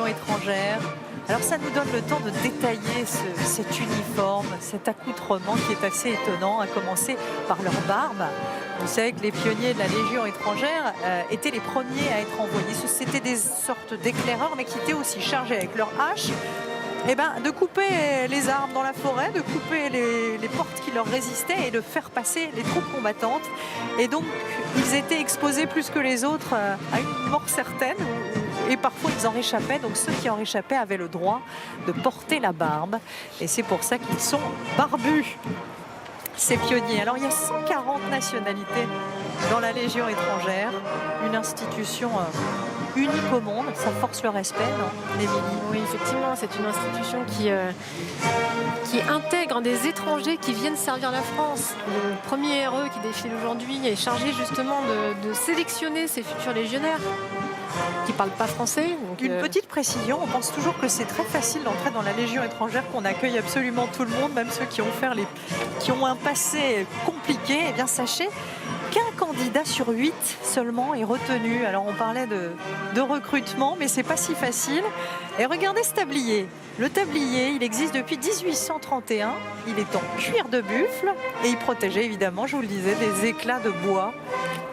Légion étrangère. Alors ça nous donne le temps de détailler cet uniforme, cet accoutrement qui est assez étonnant, à commencer par leur barbe. Vous savez que les pionniers de la Légion étrangère étaient les premiers à être envoyés. C'était des sortes d'éclaireurs, mais qui étaient aussi chargés avec leur hache de couper les arbres dans la forêt, de couper les portes qui leur résistaient et de faire passer les troupes combattantes. Et donc, ils étaient exposés plus que les autres à une mort certaine. Et parfois, ils en réchappaient. Donc, ceux qui en réchappaient avaient le droit de porter la barbe. Et c'est pour ça qu'ils sont barbus, ces pionniers. Alors, il y a 140 nationalités dans la Légion étrangère. Une institution unique au monde. Ça force le respect, non, Émilie? Oui, effectivement, c'est une institution qui intègre des étrangers qui viennent servir la France. Le premier RE qui défile aujourd'hui est chargé justement de sélectionner ces futurs légionnaires qui ne parlent pas français. Donc, une petite précision, on pense toujours que c'est très facile d'entrer dans la Légion étrangère, qu'on accueille absolument tout le monde, même ceux qui ont un passé compliqué. Eh bien, sachez qu'un candidat sur 8 seulement est retenu. Alors on parlait de recrutement, mais c'est pas si facile. Et regardez ce tablier. Le tablier, il existe depuis 1831. Il est en cuir de buffle et il protégeait évidemment, je vous le disais, des éclats de bois.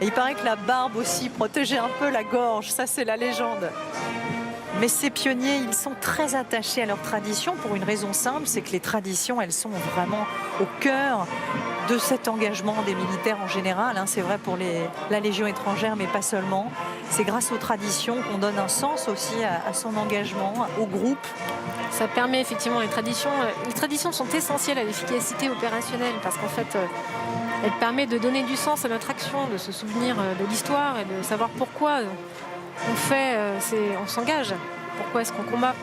Et il paraît que la barbe aussi protégeait un peu la gorge. Ça, c'est la légende. Mais ces pionniers, ils sont très attachés à leurs traditions pour une raison simple, c'est que les traditions, elles sont vraiment au cœur de cet engagement des militaires en général. C'est vrai pour la Légion étrangère, mais pas seulement. C'est grâce aux traditions qu'on donne un sens aussi à son engagement, au groupe. Ça permet effectivement les traditions sont essentielles à l'efficacité opérationnelle parce qu'en fait, elles permettent de donner du sens à notre action, de se souvenir de l'histoire et de savoir pourquoi on s'engage, pourquoi est-ce qu'on combat.